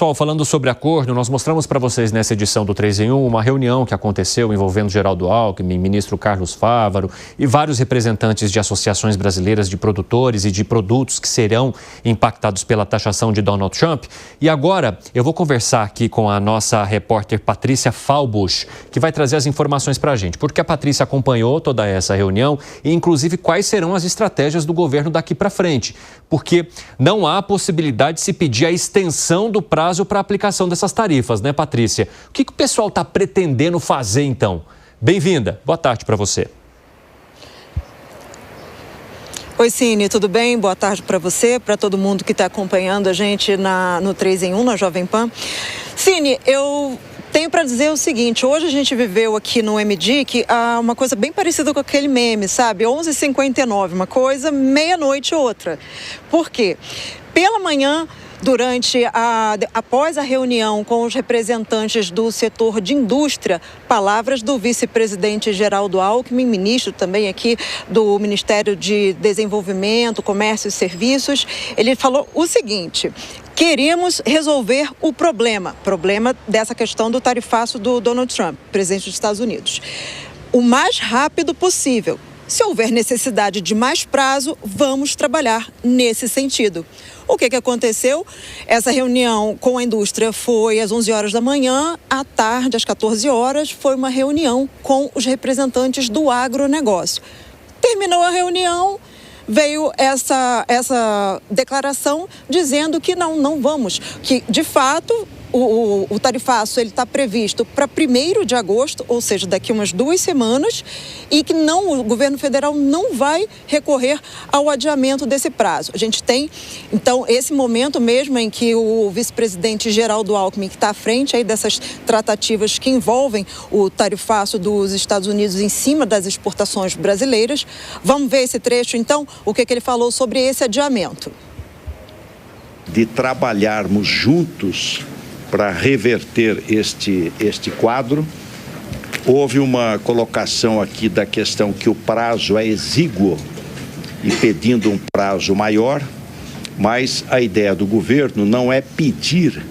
pessoal, falando sobre acordo, nós mostramos para vocês nessa edição do 3 em 1 uma reunião que aconteceu envolvendo Geraldo Alckmin, ministro Carlos Fávaro e vários representantes de associações brasileiras de produtores e de produtos que serão impactados pela taxação de Donald Trump. E agora eu vou conversar aqui com a nossa repórter Patrícia Falbusch, que vai trazer as informações para a gente, porque a Patrícia acompanhou toda essa reunião e, inclusive, quais serão as estratégias do governo daqui para frente, porque não há possibilidade de se pedir a extensão do prazo para a aplicação dessas tarifas, né, Patrícia? O que o pessoal está pretendendo fazer, então? Bem-vinda. Boa tarde para você. Oi, Cine, tudo bem? Boa tarde para você, para todo mundo que está acompanhando a gente no 3 em 1, na Jovem Pan. Cine, eu tenho para dizer o seguinte: hoje a gente viveu aqui no MDIC uma coisa bem parecida com aquele meme, sabe? 11h59, uma coisa, meia-noite outra. Por quê? Pela manhã, após a reunião com os representantes do setor de indústria, palavras do vice-presidente Geraldo Alckmin, ministro também aqui do Ministério de Desenvolvimento, Comércio e Serviços, ele falou o seguinte: queremos resolver o problema dessa questão do tarifaço do Donald Trump, presidente dos Estados Unidos, o mais rápido possível. Se houver necessidade de mais prazo, vamos trabalhar nesse sentido. O que aconteceu? Essa reunião com a indústria foi às 11 horas da manhã, à tarde, às 14 horas, foi uma reunião com os representantes do agronegócio. Terminou a reunião, veio essa declaração dizendo que não vamos, que de fato o tarifaço está previsto para 1º de agosto, ou seja, daqui umas 2 semanas, e que o governo federal não vai recorrer ao adiamento desse prazo. A gente tem, então, esse momento mesmo em que o vice-presidente Geraldo Alckmin, que está à frente aí dessas tratativas que envolvem o tarifaço dos Estados Unidos em cima das exportações brasileiras. Vamos ver esse trecho, então, o que ele falou sobre esse adiamento. De trabalharmos juntos para reverter este quadro. Houve uma colocação aqui da questão que o prazo é exíguo e pedindo um prazo maior, mas a ideia do governo não é pedir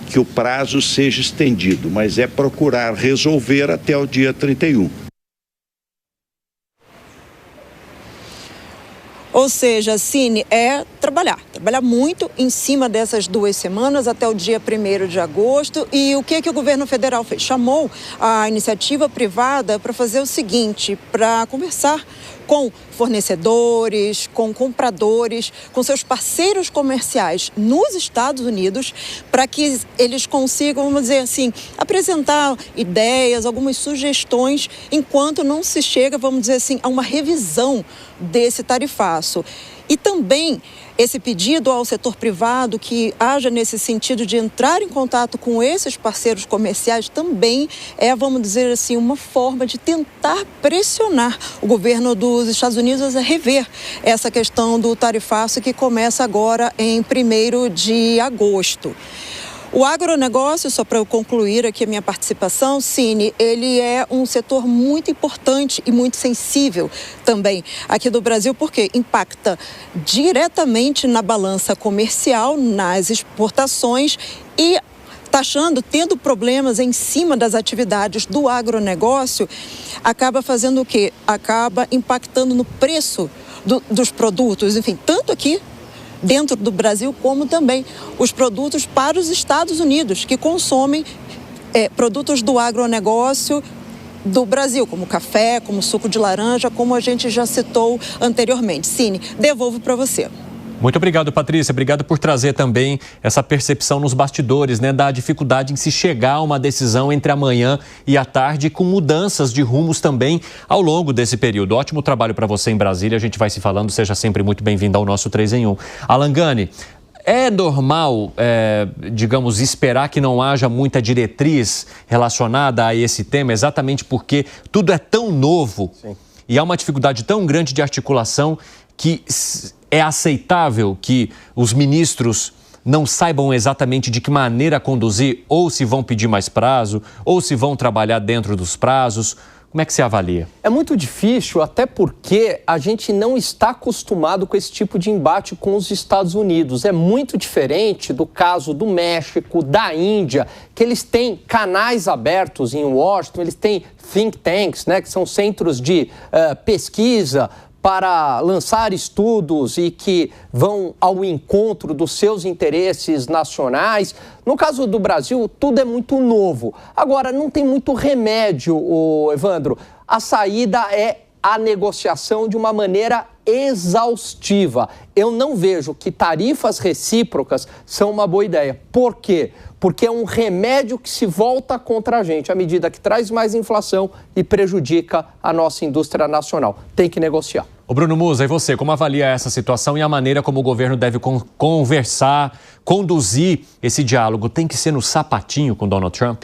que o prazo seja estendido, mas é procurar resolver até o dia 31. Ou seja, Cine, é trabalhar muito em cima dessas 2 semanas até o dia 1º de agosto. E o que o governo federal fez? Chamou a iniciativa privada para fazer o seguinte, para conversar com fornecedores, com compradores, com seus parceiros comerciais nos Estados Unidos, para que eles consigam, vamos dizer assim, apresentar ideias, algumas sugestões, enquanto não se chega, vamos dizer assim, a uma revisão desse tarifaço. E também esse pedido ao setor privado que haja nesse sentido de entrar em contato com esses parceiros comerciais também é, vamos dizer assim, uma forma de tentar pressionar o governo dos Estados Unidos a rever essa questão do tarifaço que começa agora em 1º de agosto. O agronegócio, só para eu concluir aqui a minha participação, Cine, ele é um setor muito importante e muito sensível também aqui do Brasil, porque impacta diretamente na balança comercial, nas exportações e tendo problemas em cima das atividades do agronegócio, acaba fazendo o quê? Acaba impactando no preço dos produtos, enfim, tanto aqui dentro do Brasil, como também os produtos para os Estados Unidos, que consomem produtos do agronegócio do Brasil, como café, como suco de laranja, como a gente já citou anteriormente. Cine, devolvo para você. Muito obrigado, Patrícia. Obrigado por trazer também essa percepção nos bastidores, né, da dificuldade em se chegar a uma decisão entre a manhã e a tarde, com mudanças de rumos também ao longo desse período. Ótimo trabalho para você em Brasília. A gente vai se falando. Seja sempre muito bem-vindo ao nosso 3 em 1. Alan Gani, é normal, digamos, esperar que não haja muita diretriz relacionada a esse tema, exatamente porque tudo é tão novo. Sim. E há uma dificuldade tão grande de articulação que é aceitável que os ministros não saibam exatamente de que maneira conduzir, ou se vão pedir mais prazo, ou se vão trabalhar dentro dos prazos. Como é que você avalia? É muito difícil, até porque a gente não está acostumado com esse tipo de embate com os Estados Unidos. É muito diferente do caso do México, da Índia, que eles têm canais abertos em Washington, eles têm think tanks, né, que são centros de pesquisa para lançar estudos e que vão ao encontro dos seus interesses nacionais. No caso do Brasil, tudo é muito novo. Agora, não tem muito remédio, Evandro. A saída é a negociação de uma maneira exaustiva. Eu não vejo que tarifas recíprocas são uma boa ideia. Por quê? Porque é um remédio que se volta contra a gente, à medida que traz mais inflação e prejudica a nossa indústria nacional. Tem que negociar. Ô Bruno Musa, e você, como avalia essa situação e a maneira como o governo deve conversar, conduzir esse diálogo? Tem que ser no sapatinho com Donald Trump?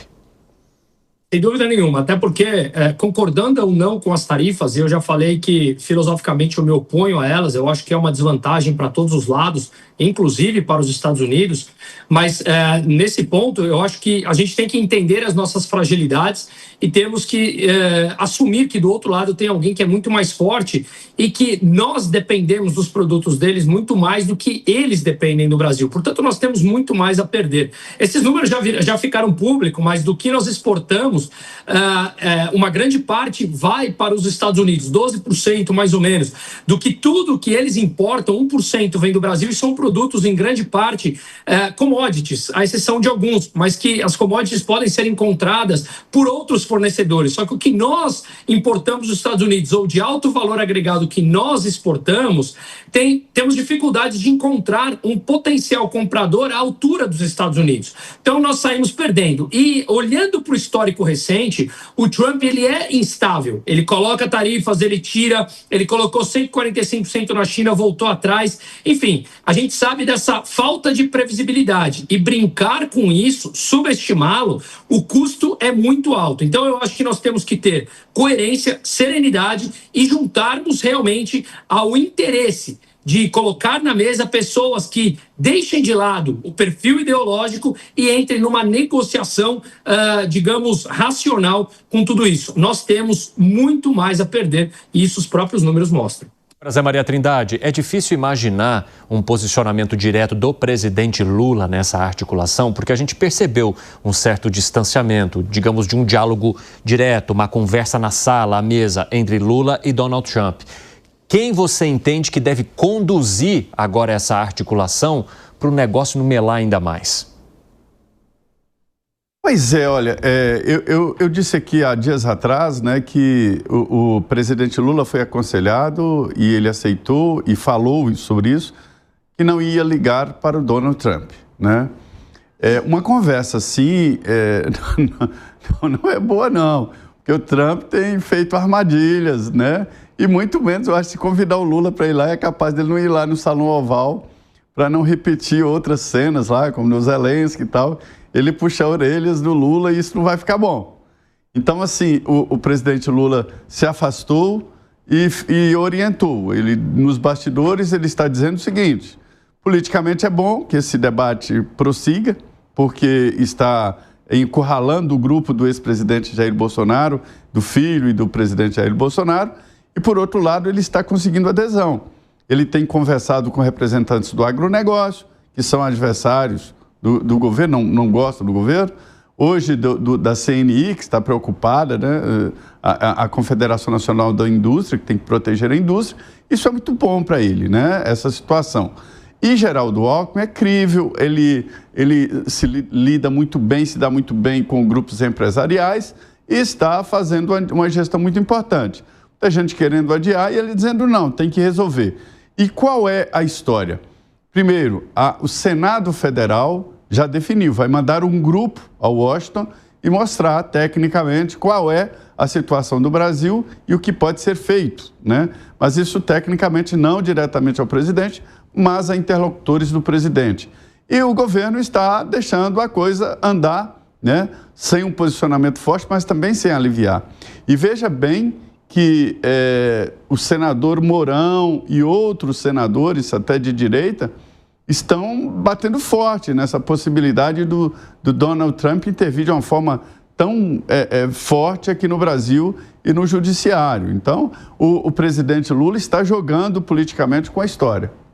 Sem dúvida nenhuma, até porque, concordando ou não com as tarifas, eu já falei que filosoficamente eu me oponho a elas, eu acho que é uma desvantagem para todos os lados, inclusive para os Estados Unidos, mas nesse ponto eu acho que a gente tem que entender as nossas fragilidades e temos que assumir que do outro lado tem alguém que é muito mais forte e que nós dependemos dos produtos deles muito mais do que eles dependem do Brasil. Portanto, nós temos muito mais a perder. Esses números já ficaram públicos, mas do que nós exportamos, uma grande parte vai para os Estados Unidos, 12% mais ou menos. Do que tudo que eles importam, 1% vem do Brasil e são produtos em grande parte commodities, à exceção de alguns, mas que as commodities podem ser encontradas por outros fornecedores. Só que o que nós importamos dos Estados Unidos ou de alto valor agregado que nós exportamos, temos dificuldade de encontrar um potencial comprador à altura dos Estados Unidos. Então nós saímos perdendo. E olhando para o histórico recente, o Trump ele é instável. Ele coloca tarifas, ele tira, ele colocou 145% na China, voltou atrás. Enfim, a gente sabe dessa falta de previsibilidade e brincar com isso, subestimá-lo, o custo é muito alto. Então eu acho que nós temos que ter coerência, serenidade e juntarmos realmente ao interesse de colocar na mesa pessoas que deixem de lado o perfil ideológico e entrem numa negociação, digamos, racional com tudo isso. Nós temos muito mais a perder e isso os próprios números mostram. Zé Maria Trindade, é difícil imaginar um posicionamento direto do presidente Lula nessa articulação, porque a gente percebeu um certo distanciamento, digamos, de um diálogo direto, uma conversa na sala, à mesa, entre Lula e Donald Trump. Quem você entende que deve conduzir agora essa articulação para o negócio não melar ainda mais? Pois é, olha, eu disse aqui há dias atrás, né, que o presidente Lula foi aconselhado e ele aceitou e falou sobre isso, que não ia ligar para o Donald Trump, né? Uma conversa assim não é boa não, porque o Trump tem feito armadilhas, né? E muito menos, eu acho, se convidar o Lula para ir lá, é capaz dele não ir lá no Salão Oval para não repetir outras cenas lá, como no Zelensky e tal, ele puxar orelhas do Lula e isso não vai ficar bom. Então, assim, o presidente Lula se afastou e orientou. Ele, nos bastidores, ele está dizendo o seguinte: politicamente é bom que esse debate prossiga, porque está encurralando o grupo do ex-presidente Jair Bolsonaro, do filho e do presidente Jair Bolsonaro, e, por outro lado, ele está conseguindo adesão. Ele tem conversado com representantes do agronegócio, que são adversários do governo, não gostam do governo. Hoje, da CNI, que está preocupada, né? A Confederação Nacional da Indústria, que tem que proteger a indústria. Isso é muito bom para ele, né? Essa situação. E Geraldo Alckmin é crível, ele se lida muito bem, se dá muito bem com grupos empresariais e está fazendo uma gestão muito importante. Muita gente querendo adiar e ele dizendo não, tem que resolver. E qual é a história? Primeiro, o Senado Federal já definiu, vai mandar um grupo a Washington e mostrar tecnicamente qual é a situação do Brasil e o que pode ser feito, né? Mas isso tecnicamente não diretamente ao presidente, mas a interlocutores do presidente. E o governo está deixando a coisa andar, né? Sem um posicionamento forte, mas também sem aliviar. E veja bem que o senador Mourão e outros senadores, até de direita, estão batendo forte nessa possibilidade do Donald Trump intervir de uma forma tão forte aqui no Brasil e no judiciário. Então, o presidente Lula está jogando politicamente com a história.